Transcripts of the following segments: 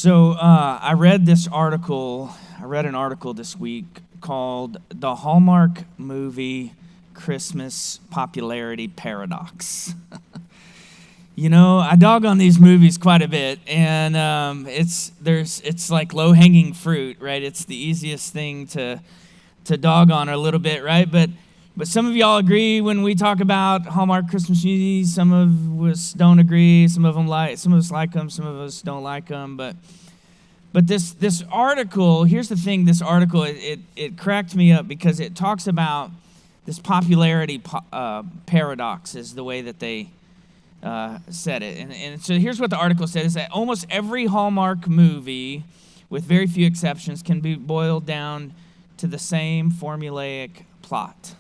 So I read an article this week called "The Hallmark Movie Christmas Popularity Paradox." I dog on these movies quite a bit, and it's like low-hanging fruit, right? It's the easiest thing to dog on a little bit, right? But some of y'all agree when we talk about Hallmark Christmas movies. Some of us don't agree. Some of us like them. Some of us don't like them. But this article, here's the thing. This article it cracked me up because it talks about this popularity paradox is the way that they said it. And so here's what the article said, is that almost every Hallmark movie, with very few exceptions, can be boiled down to the same formulaic plot,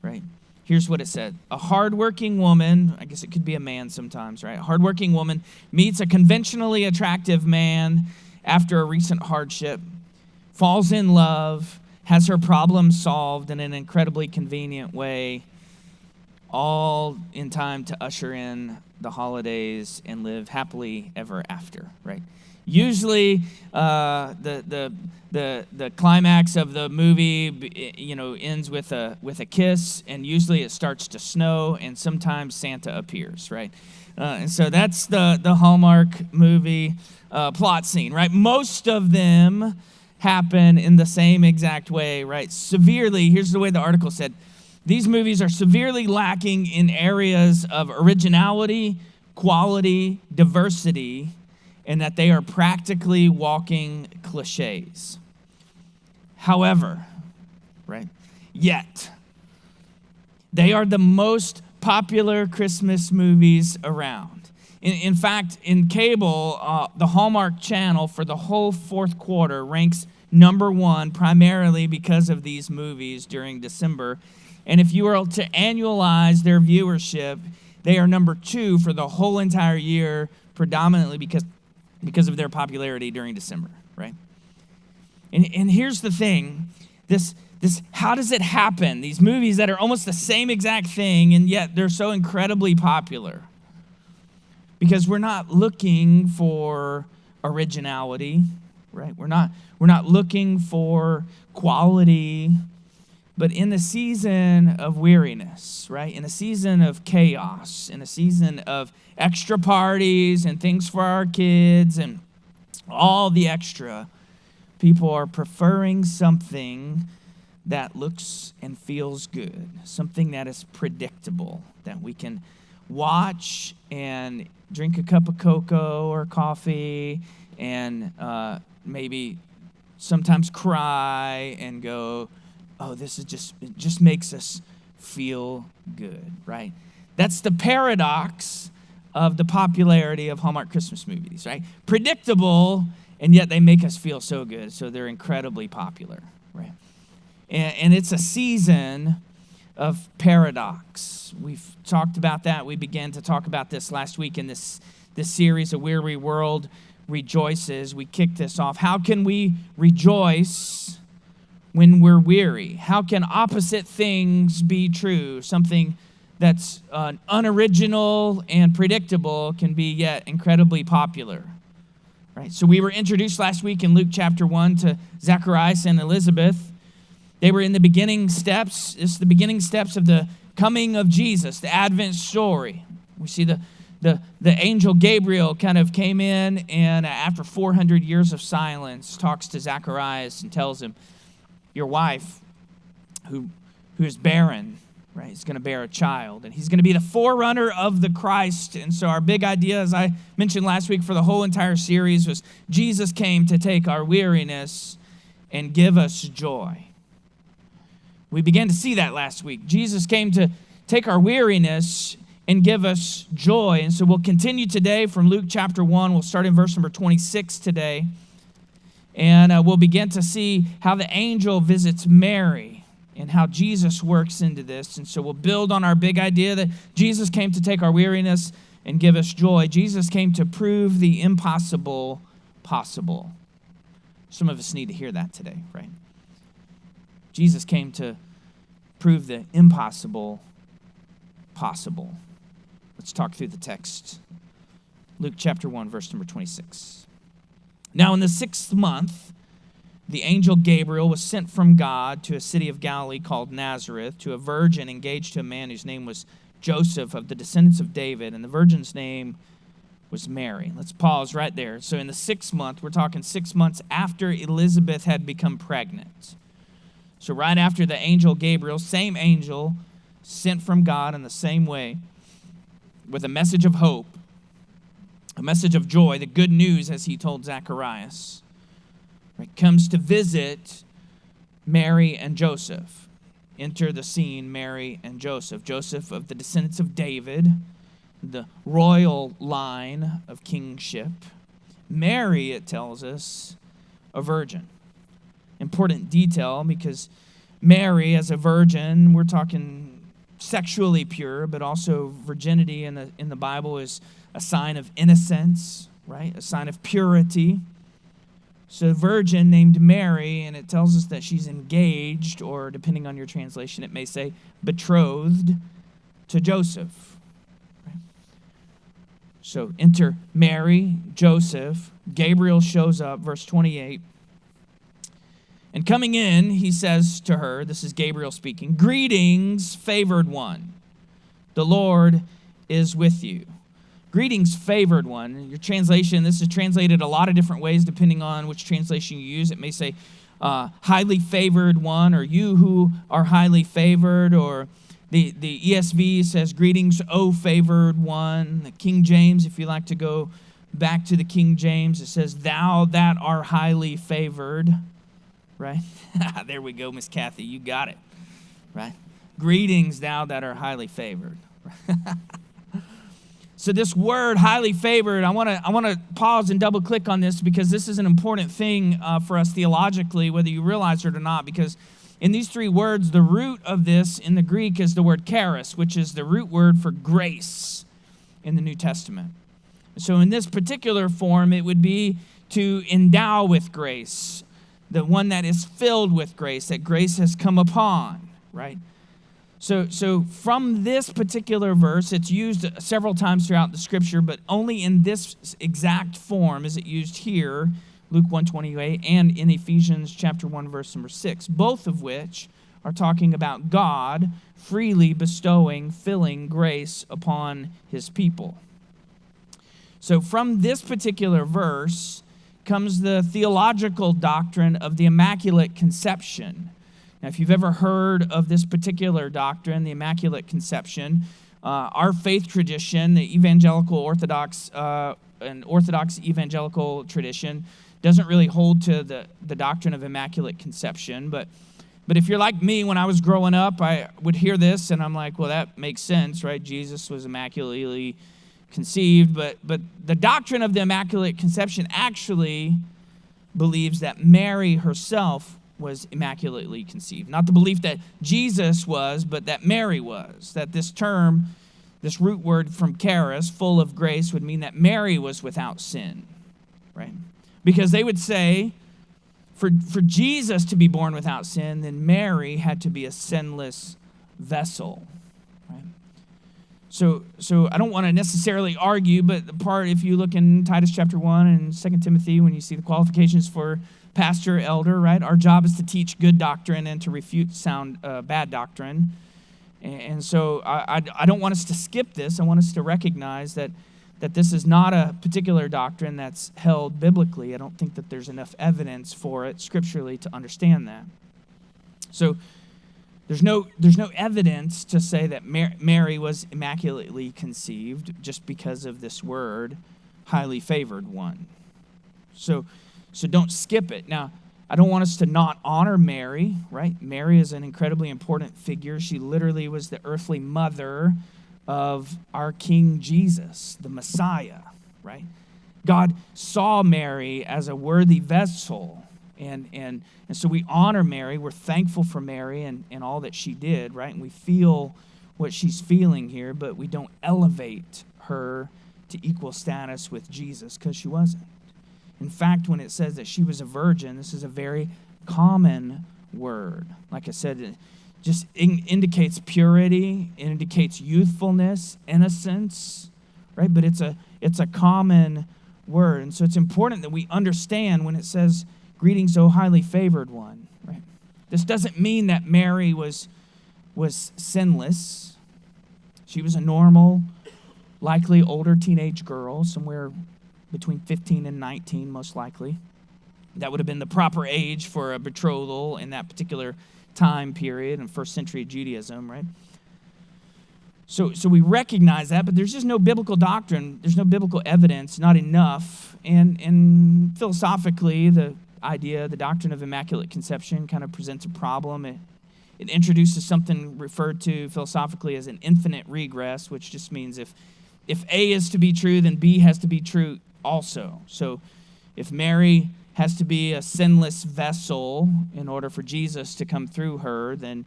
right? Here's what it said. A hardworking woman, I guess it could be a man sometimes, right? A hardworking woman meets a conventionally attractive man after a recent hardship, falls in love, has her problem solved in an incredibly convenient way, all in time to usher in the holidays and live happily ever after, right? Usually, the climax of the movie, ends with a kiss, and usually it starts to snow, and sometimes Santa appears, right? And so that's the Hallmark movie plot scene, right? Most of them happen in the same exact way, right? Severely, here's the way the article said, these movies are severely lacking in areas of originality, quality, diversity, and that they are practically walking cliches. However, right, yet, they are the most popular Christmas movies around. In fact, in cable, the Hallmark Channel for the whole fourth quarter ranks number one primarily because of these movies during December. And if you were to annualize their viewership, they are number two for the whole entire year, predominantly because of their popularity during December, right? And here's the thing, this how does it happen? These movies that are almost the same exact thing, and yet they're so incredibly popular. Because we're not looking for originality, right? We're not looking for quality. But in the season of weariness, right? In a season of chaos, in a season of extra parties and things for our kids and all the extra, people are preferring something that looks and feels good, something that is predictable, that we can watch and drink a cup of cocoa or coffee and maybe sometimes cry and go, oh, it just makes us feel good, right? That's the paradox of the popularity of Hallmark Christmas movies, right? Predictable, and yet they make us feel so good, so they're incredibly popular, right? And it's a season of paradox. We've talked about that. We began to talk about this last week in this series, A Weary World Rejoices. We kicked this off. How can we rejoice when we're weary? How can opposite things be true? Something that's unoriginal and predictable can be yet incredibly popular, right? So we were introduced last week in Luke chapter 1 to Zacharias and Elizabeth. They were in the beginning steps. It's the beginning steps of the coming of Jesus, the Advent story. We see the angel Gabriel kind of came in, and after 400 years of silence, talks to Zacharias and tells him, your wife, who is barren, right, is going to bear a child, and he's going to be the forerunner of the Christ. And so our big idea, as I mentioned last week for the whole entire series, was Jesus came to take our weariness and give us joy. We began to see that last week. Jesus came to take our weariness and give us joy. And so we'll continue today from Luke chapter 1. We'll start in verse number 26 today. And we'll begin to see how the angel visits Mary and how Jesus works into this. And so we'll build on our big idea that Jesus came to take our weariness and give us joy. Jesus came to prove the impossible possible. Some of us need to hear that today, right? Jesus came to prove the impossible possible. Let's talk through the text. Luke chapter 1, verse number 26. Now in the 6th month, the angel Gabriel was sent from God to a city of Galilee called Nazareth to a virgin engaged to a man whose name was Joseph of the descendants of David, and the virgin's name was Mary. Let's pause right there. So in the 6th month, we're talking 6 months after Elizabeth had become pregnant. So right after the angel Gabriel, same angel, sent from God in the same way with a message of hope, a message of joy, the good news, as he told Zacharias, right, comes to visit Mary and Joseph. Enter the scene, Mary and Joseph. Joseph of the descendants of David, the royal line of kingship. Mary, it tells us, a virgin. Important detail, because Mary as a virgin, we're talking sexually pure, but also virginity in the Bible is a sign of innocence, right? A sign of purity. So a virgin named Mary, and it tells us that she's engaged, or depending on your translation, it may say betrothed to Joseph. Right? So enter Mary, Joseph. Gabriel shows up, verse 28. And coming in, he says to her, this is Gabriel speaking, "Greetings, favored one. The Lord is with you." Greetings, favored one. Your translation, this is translated a lot of different ways depending on which translation you use. It may say highly favored one, or you who are highly favored, or the ESV says greetings, O favored one. The King James, if you like to go back to the King James, it says thou that are highly favored. Right? There we go, Miss Kathy. You got it. Right? Greetings, thou that are highly favored. So this word, highly favored, I want to pause and double click on this, because this is an important thing for us theologically, whether you realize it or not, because in these 3 words, the root of this in the Greek is the word charis, which is the root word for grace in the New Testament. So in this particular form, it would be to endow with grace, the one that is filled with grace, that grace has come upon, right? So from this particular verse, it's used several times throughout the scripture, but only in this exact form is it used here, Luke 1:28, and in Ephesians chapter 1, verse number 6, both of which are talking about God freely bestowing, filling grace upon his people. So from this particular verse comes the theological doctrine of the Immaculate Conception. Now, if you've ever heard of this particular doctrine, the Immaculate Conception, our faith tradition, the evangelical Orthodox and Orthodox evangelical tradition, doesn't really hold to the doctrine of Immaculate Conception. But if you're like me, when I was growing up, I would hear this, and I'm like, well, that makes sense, right? Jesus was immaculately conceived, but the doctrine of the Immaculate Conception actually believes that Mary herself was immaculately conceived. Not the belief that Jesus was, but that Mary was. That this term, this root word from charis, full of grace, would mean that Mary was without sin, right? Because they would say, for Jesus to be born without sin, then Mary had to be a sinless vessel. So I don't want to necessarily argue, but the part, if you look in Titus chapter 1 and 2 Timothy, when you see the qualifications for pastor, elder, right? Our job is to teach good doctrine and to refute bad doctrine. And so I don't want us to skip this. I want us to recognize that this is not a particular doctrine that's held biblically. I don't think that there's enough evidence for it scripturally to understand that. So there's no evidence to say that Mary was immaculately conceived just because of this word, highly favored one. So don't skip it. Now, I don't want us to not honor Mary, right? Mary is an incredibly important figure. She literally was the earthly mother of our King Jesus, the Messiah, right? God saw Mary as a worthy vessel. And so we honor Mary. We're thankful for Mary and all that she did, right? And we feel what she's feeling here, but we don't elevate her to equal status with Jesus, because she wasn't. In fact, when it says that she was a virgin, this is a very common word. Like I said, it just indicates purity, it indicates youthfulness, innocence, right? But it's a common word. And so it's important that we understand when it says, greetings, O highly favored one, right? This doesn't mean that Mary was sinless. She was a normal, likely older teenage girl, somewhere between 15 and 19, most likely. That would have been the proper age for a betrothal in that particular time period in first century Judaism, right? So we recognize that, but there's just no biblical doctrine. There's no biblical evidence, not enough. And philosophically, the doctrine of Immaculate Conception kind of presents a problem. It introduces something referred to philosophically as an infinite regress, which just means if A is to be true, then B has to be true also. So if Mary has to be a sinless vessel in order for Jesus to come through her, then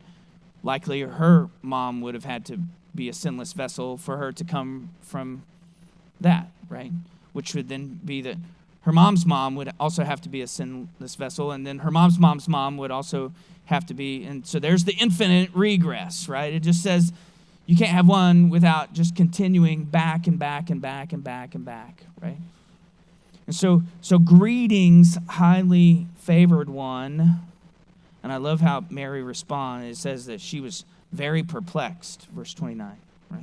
likely her mom would have had to be a sinless vessel for her to come from that, right? Which would then be that her mom's mom would also have to be a sinless vessel, and then her mom's mom would also have to be, and so there's the infinite regress, right? It just says you can't have one without just continuing back and back and back and back and back, right? And so greetings, highly favored one. And I love how Mary responded. It says that she was very perplexed, verse 29, right?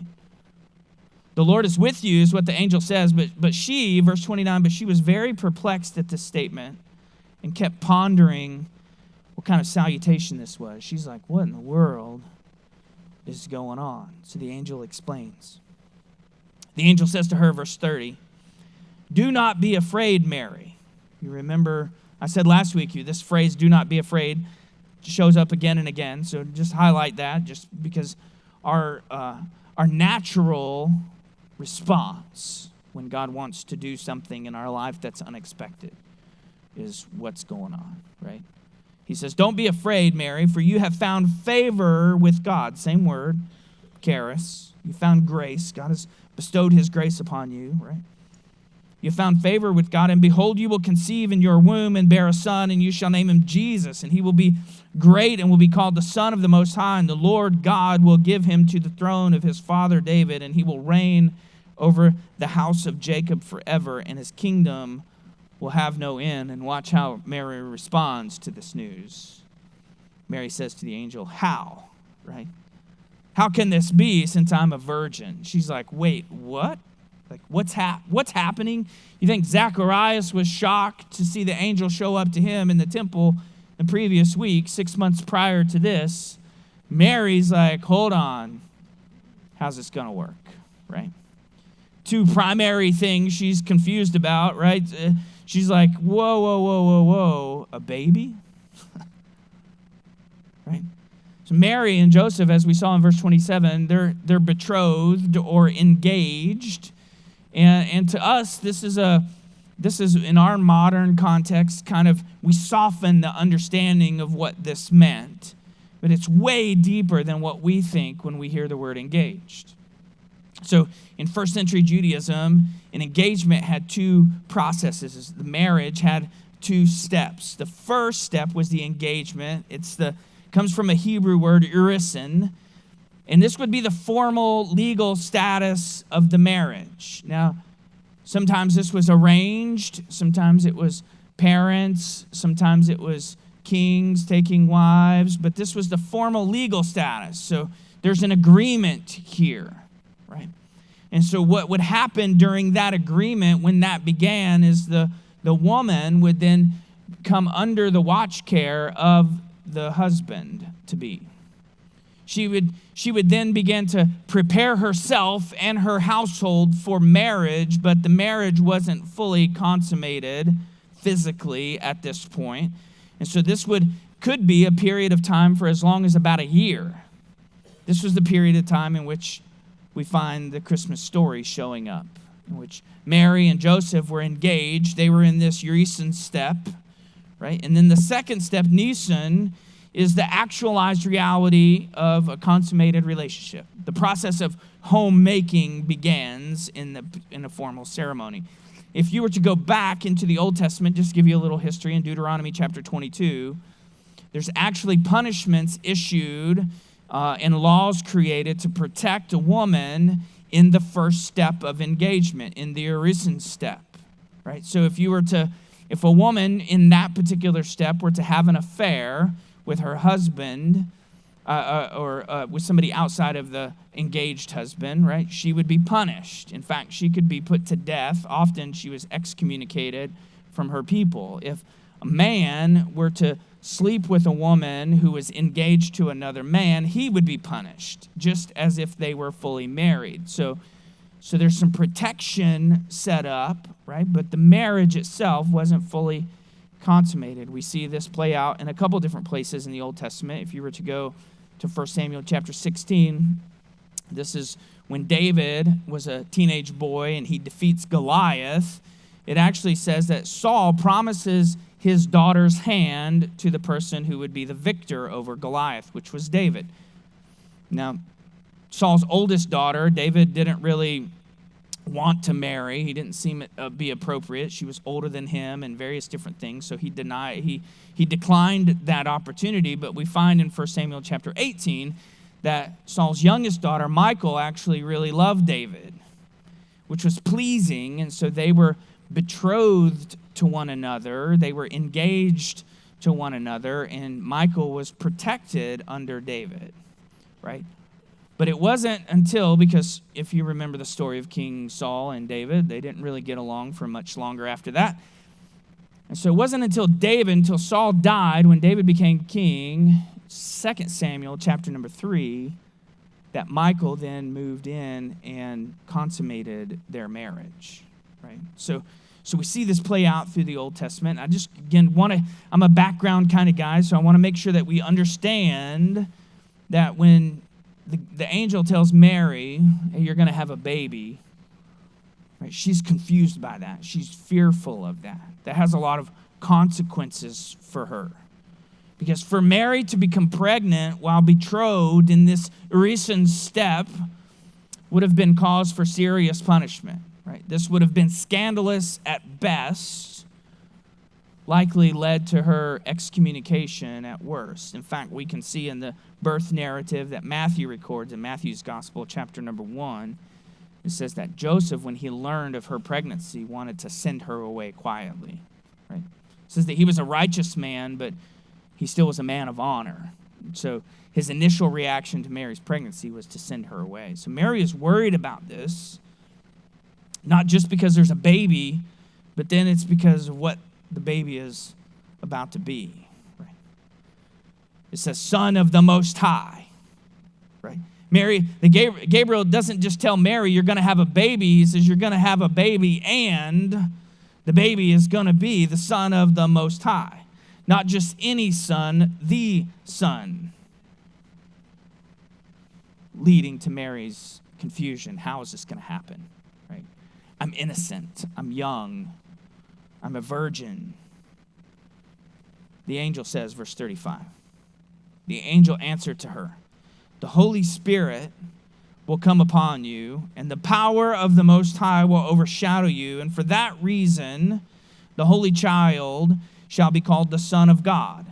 The Lord is with you is what the angel says, but she, verse 29, but she was very perplexed at this statement and kept pondering what kind of salutation this was. She's like, what in the world is going on? So the angel explains. The angel says to her, verse 30, do not be afraid, Mary. You remember, I said last week, this phrase, do not be afraid, shows up again and again. So just highlight that, just because our natural response when God wants to do something in our life that's unexpected is what's going on, right? He says, don't be afraid, Mary, for you have found favor with God. Same word, charis. You found grace. God has bestowed his grace upon you, right? You found favor with God, and behold, you will conceive in your womb and bear a son, and you shall name him Jesus, and he will be great and will be called the Son of the Most High, and the Lord God will give him to the throne of his father David, and he will reign over the house of Jacob forever, and his kingdom will have no end. And watch how Mary responds to this news. Mary says to the angel, how, right? How can this be since I'm a virgin? She's like, wait, what? Like, what's happening? You think Zacharias was shocked to see the angel show up to him in the temple the previous week, 6 months prior to this? Mary's like, hold on. How's this going to work, right? Two primary things she's confused about, right? She's like, whoa, a baby? Right? So Mary and Joseph, as we saw in verse 27, they're betrothed or engaged. And to us, this is in our modern context, kind of, we soften the understanding of what this meant. But it's way deeper than what we think when we hear the word engaged. So in first century Judaism, an engagement had two processes. The marriage had two steps. The first step was the engagement. Comes from a Hebrew word, urisin. And this would be the formal legal status of the marriage. Now, sometimes this was arranged. Sometimes it was parents. Sometimes it was kings taking wives. But this was the formal legal status. So there's an agreement here, right? And so what would happen during that agreement when that began is the woman would then come under the watch care of the husband-to-be. She would then begin to prepare herself and her household for marriage, but the marriage wasn't fully consummated physically at this point. And so this could be a period of time for as long as about a year. This was the period of time in which we find the Christmas story showing up, in which Mary and Joseph were engaged. They were in this urisin step, right? And then the second step, Nisan, is the actualized reality of a consummated relationship. The process of homemaking begins in a formal ceremony. If you were to go back into the Old Testament, just to give you a little history, in Deuteronomy chapter 22, there's actually punishments issued and laws created to protect a woman in the first step of engagement, in the urisin step, right? So if a woman in that particular step were to have an affair with her husband or with somebody outside of the engaged husband, right, she would be punished. In fact, she could be put to death. Often she was excommunicated from her people. If a man were to sleep with a woman who was engaged to another man, he would be punished, just as if they were fully married. So there's some protection set up, right? But the marriage itself wasn't fully consummated. We see this play out in a couple different places in the Old Testament. If you were to go to 1 Samuel chapter 16, this is when David was a teenage boy and he defeats Goliath. It actually says that Saul promises his daughter's hand to the person who would be the victor over Goliath, which was David. Now, Saul's oldest daughter, David didn't really want to marry. He didn't seem be appropriate. She was older than him and various different things, so he declined that opportunity. But we find in 1 Samuel chapter 18 that Saul's youngest daughter, Michal, actually really loved David, which was pleasing, and so they were betrothed to one another. They were engaged to one another, and Michal was protected under David, right? But it wasn't until, because if you remember the story of King Saul and David, they didn't really get along for much longer after that. And so it wasn't until Saul died, when David became king, 2 Samuel chapter number 3, that Michal then moved in and consummated their marriage, right? So we see this play out through the Old Testament. I just, again, I'm a background kind of guy, so I want to make sure that we understand that when the angel tells Mary, hey, you're going to have a baby, right? She's confused by that. She's fearful of that. That has a lot of consequences for her. Because for Mary to become pregnant while betrothed in this recent step would have been cause for serious punishment, right? This would have been scandalous at best, likely led to her excommunication at worst. In fact, we can see in the birth narrative that Matthew records in Matthew's Gospel, chapter number 1, it says that Joseph, when he learned of her pregnancy, wanted to send her away quietly, right? It says that he was a righteous man, but he still was a man of honor. So his initial reaction to Mary's pregnancy was to send her away. So Mary is worried about this, not just because there's a baby, but then it's because of what the baby is about to be, right? It says, Son of the Most High, right? Gabriel doesn't just tell Mary, you're going to have a baby. He says, you're going to have a baby, and the baby is going to be the Son of the Most High. Not just any son, the Son. Leading to Mary's confusion. How is this going to happen, right? I'm innocent. I'm young. I'm a virgin. The angel says, verse 35, the angel answered to her, the Holy Spirit will come upon you, and the power of the Most High will overshadow you, and for that reason, the Holy Child shall be called the Son of God.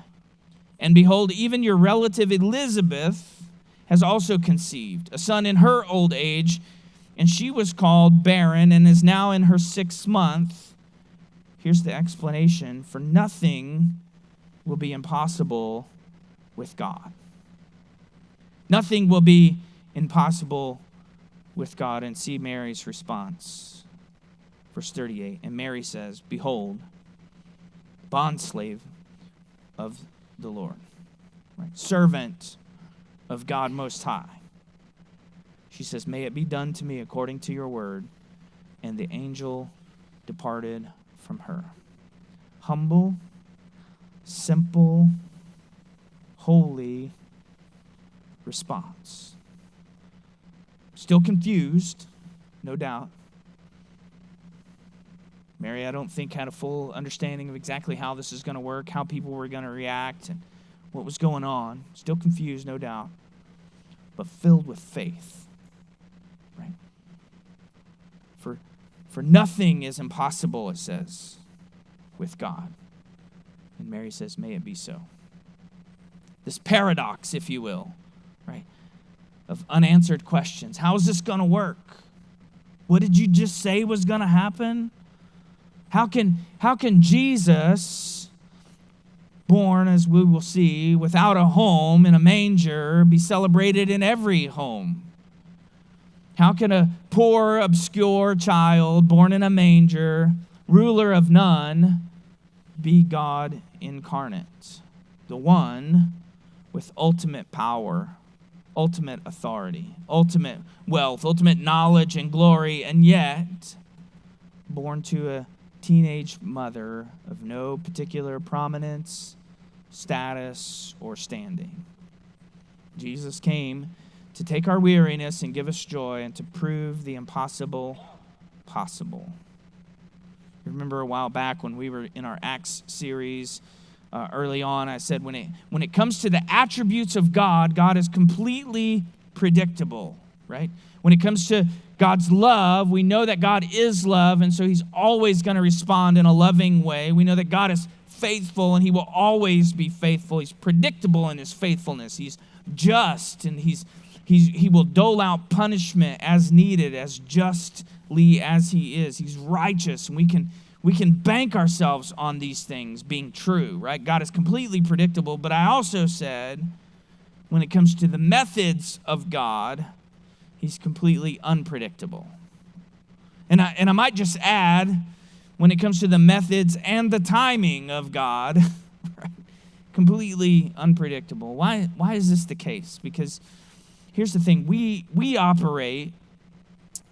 And behold, even your relative Elizabeth has also conceived a son in her old age, and she was called barren and is now in her 6th month. Here's the explanation. For nothing will be impossible with God. Nothing will be impossible with God. And see Mary's response. Verse 38. And Mary says, behold, bondslave of the Lord. Right? Servant of God Most High. She says, may it be done to me according to your word. And the angel departed from her. Humble, simple, holy response. Still confused, no doubt. Mary, I don't think, had a full understanding of exactly how this is going to work, how people were going to react, and what was going on. Still confused, no doubt, but filled with faith. Right? For nothing is impossible, it says, with God. And Mary says, may it be so. This paradox, if you will, right, of unanswered questions. How is this going to work? What did you just say was going to happen? How can Jesus, born, as we will see, without a home in a manger, be celebrated in every home? How can a poor, obscure child born in a manger, ruler of none, be God incarnate? The one with ultimate power, ultimate authority, ultimate wealth, ultimate knowledge and glory, and yet born to a teenage mother of no particular prominence, status, or standing. Jesus came to take our weariness and give us joy and to prove the impossible possible. You remember a while back when we were in our Acts series, early on, I said when it comes to the attributes of God, God is completely predictable, right? When it comes to God's love, we know that God is love, and so he's always going to respond in a loving way. We know that God is faithful, and he will always be faithful. He's predictable in his faithfulness. He's just, and he will dole out punishment as needed, as justly as he is. He's righteous, and we can bank ourselves on these things being true, right? God is completely predictable, but I also said when it comes to the methods of God, he's completely unpredictable. And I might just add, when it comes to the methods and the timing of God, right? Completely unpredictable. Why is this the case? Because here's the thing, we operate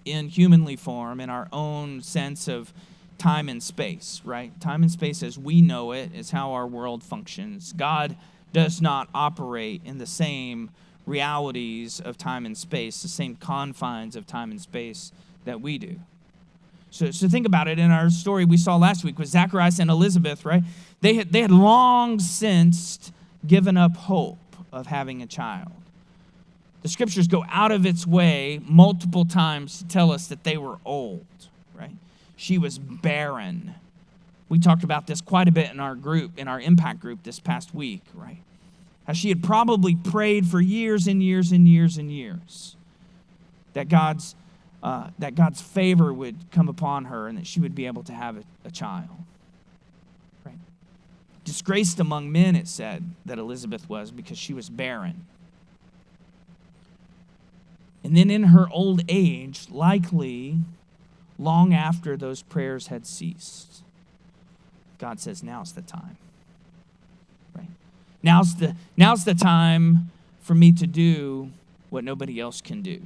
in humanly form, in our own sense of time and space, right? Time and space as we know it is how our world functions. God does not operate in the same realities of time and space, the same confines of time and space that we do. So think about it. In our story we saw last week with Zacharias and Elizabeth, right? They had long since given up hope of having a child. The scriptures go out of its way multiple times to tell us that they were old, right? She was barren. We talked about this quite a bit in our group, in our impact group this past week, right? How she had probably prayed for years and years and years and years that God's favor would come upon her and that she would be able to have a child. Right? Disgraced among men, it said that Elizabeth was, because she was barren. And then in her old age, likely long after those prayers had ceased, God says, now's the time. Right? Now's the time for me to do what nobody else can do.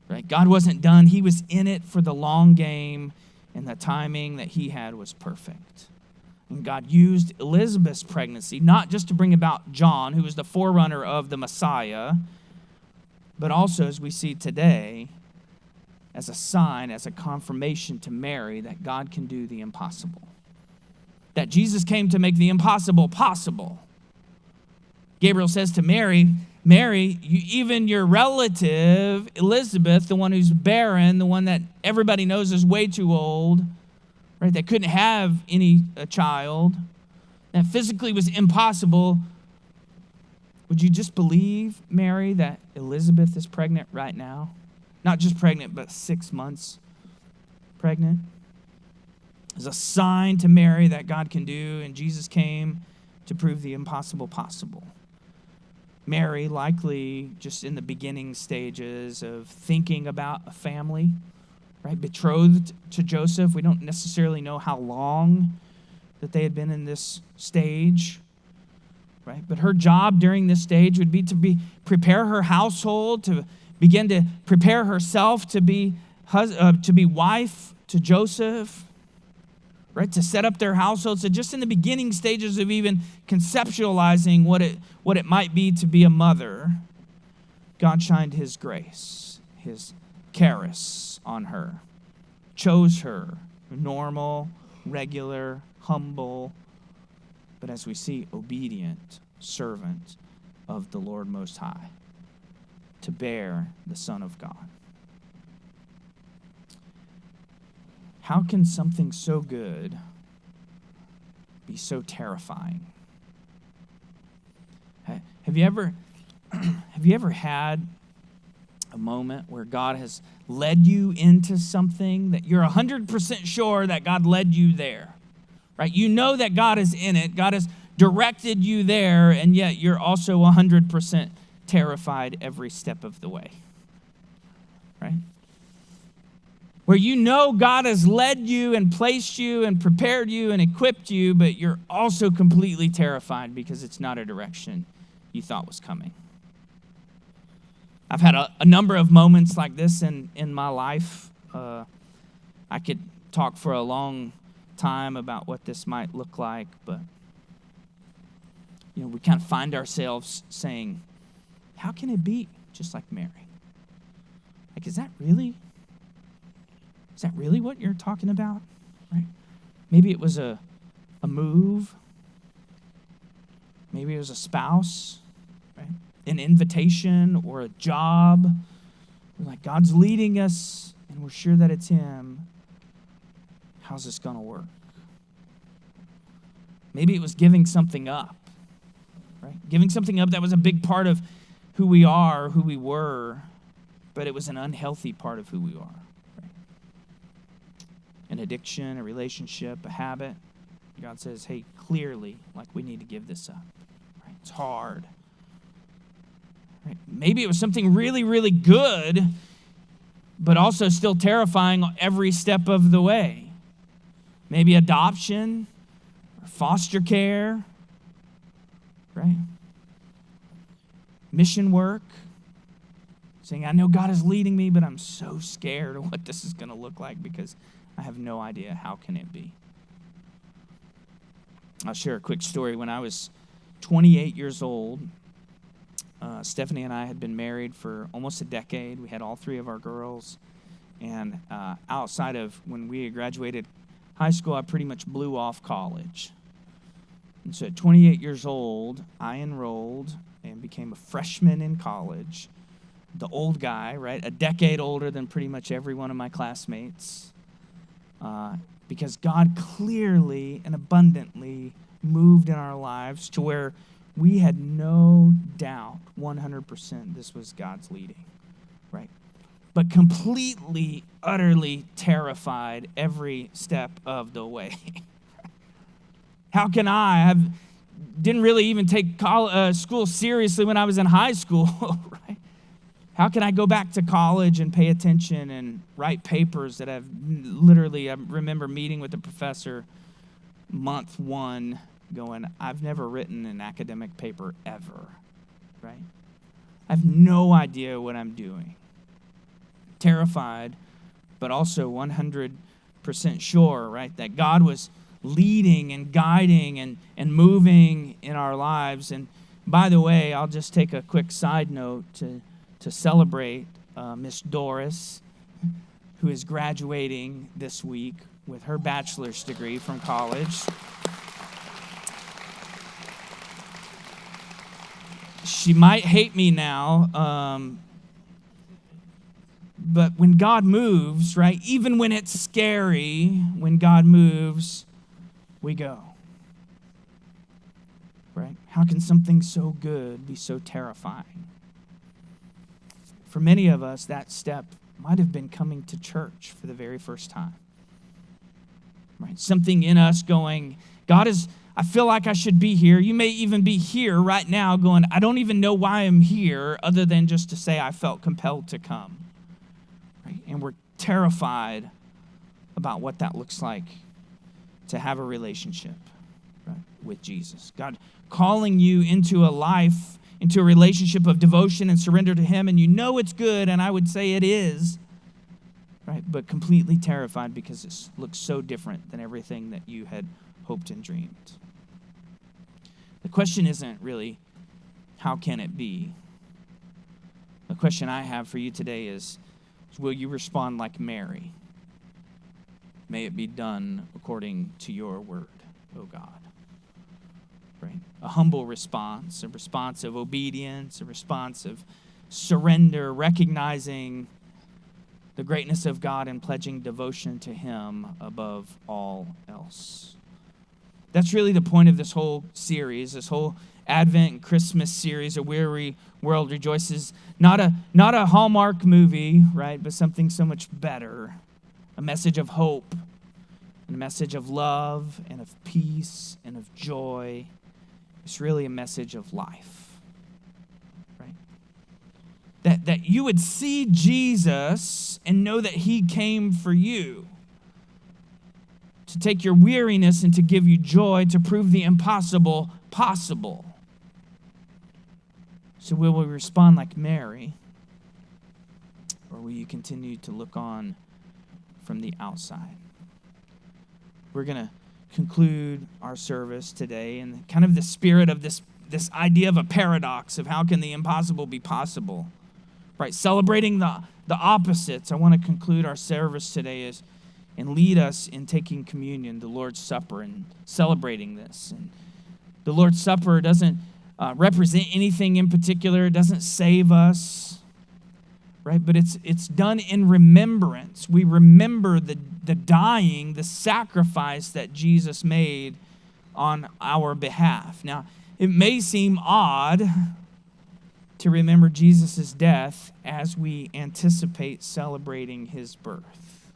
Right? God wasn't done. He was in it for the long game, and the timing that he had was perfect. And God used Elizabeth's pregnancy not just to bring about John, who was the forerunner of the Messiah, but also, as we see today, as a sign, as a confirmation to Mary that God can do the impossible. That Jesus came to make the impossible possible. Gabriel says to Mary, even your relative, Elizabeth, the one who's barren, the one that everybody knows is way too old, right, that couldn't have a child, that physically was impossible, would you just believe, Mary, that Elizabeth is pregnant right now? Not just pregnant, but 6 months pregnant. As a sign to Mary that God can do, and Jesus came to prove the impossible possible. Mary, likely just in the beginning stages of thinking about a family, right? Betrothed to Joseph. We don't necessarily know how long that they had been in this stage, right? But her job during this stage would be to prepare her household, to begin to prepare herself to be wife to Joseph, right? To set up their household. So just in the beginning stages of even conceptualizing what it might be to be a mother, God shined his grace, his charis on her, chose her, normal, regular, humble, but as we see, obedient servant of the Lord Most High, to bear the Son of God. How can something so good be so terrifying? Have you ever had A moment where God has led you into something that you're 100% sure that God led you there, right? You know that God is in it. God has directed you there, and yet you're also 100% terrified every step of the way, right? Where you know God has led you and placed you and prepared you and equipped you, but you're also completely terrified because it's not a direction you thought was coming. I've had a number of moments like this in my life. I could talk for a long time about what this might look like, but we kind of find ourselves saying, how can it be just like Mary? Like, is that really what you're talking about? Right? Maybe it was a move. Maybe it was a spouse, right? An invitation or a job. We're like, God's leading us, and we're sure that it's Him. How's this going to work? Maybe it was giving something up, right? Giving something up that was a big part of who we are, who we were, but it was an unhealthy part of who we are. Right? An addiction, a relationship, a habit. God says, hey, clearly, like, we need to give this up. Right? It's hard. Right? Maybe it was something really, really good, but also still terrifying every step of the way. Maybe adoption or foster care, right? Mission work. Saying, I know God is leading me, but I'm so scared of what this is going to look like because I have no idea how can it be. I'll share a quick story. When I was 28 years old, Stephanie and I had been married for almost a decade. We had all three of our girls. And outside of when we graduated high school, I pretty much blew off college. And so at 28 years old, I enrolled and became a freshman in college. The old guy, right? A decade older than pretty much every one of my classmates. Because God clearly and abundantly moved in our lives to where we had no doubt 100% this was God's leading, right? But completely, utterly terrified every step of the way. How can didn't really even take school seriously when I was in high school, right? How can I go back to college and pay attention and write papers that I remember meeting with the professor month one going, I've never written an academic paper ever, right? I have no idea what I'm doing. Terrified, but also 100% sure, right, that God was leading and guiding and moving in our lives. And by the way, I'll just take a quick side note to celebrate Miss Doris, who is graduating this week with her bachelor's degree from college. She might hate me now, but when God moves, right, even when it's scary, when God moves, we go. Right? How can something so good be so terrifying? For many of us, that step might have been coming to church for the very first time. Right? Something in us going, I feel like I should be here. You may even be here right now going, I don't even know why I'm here other than just to say I felt compelled to come. Right? And we're terrified about what that looks like to have a relationship, right, with Jesus. God calling you into a life, into a relationship of devotion and surrender to Him, and you know it's good, and I would say it is, right? But completely terrified because it looks so different than everything that you had hoped and dreamed. The question isn't really, how can it be? The question I have for you today is will you respond like Mary? May it be done according to your word, O God. Right? A humble response, a response of obedience, a response of surrender, recognizing the greatness of God and pledging devotion to Him above all else. That's really the point of this whole series, this whole Advent and Christmas series, A Weary World Rejoices. Not a Hallmark movie, right, but something so much better. A message of hope, and a message of love and of peace and of joy. It's really a message of life, right? That you would see Jesus and know that he came for you, to take your weariness and to give you joy, to prove the impossible possible. So will we respond like Mary, or will you continue to look on from the outside? We're going to conclude our service today in kind of the spirit of this idea of a paradox of how can the impossible be possible, right? Celebrating the opposites. I want to conclude our service today and lead us in taking communion, the Lord's Supper, and celebrating this. And the Lord's Supper doesn't represent anything in particular. It doesn't save us, right? But it's done in remembrance. We remember the dying, the sacrifice that Jesus made on our behalf. Now, it may seem odd to remember Jesus' death as we anticipate celebrating his birth.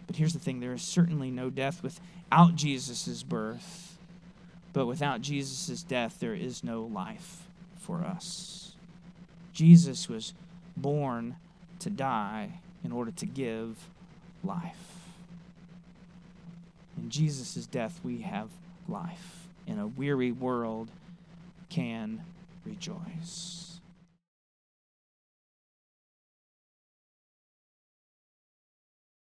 But here's the thing, there is certainly no death without Jesus' birth, but without Jesus' death, there is no life for us. Jesus was born to die in order to give life. In Jesus' death, we have life. In a weary world, can rejoice.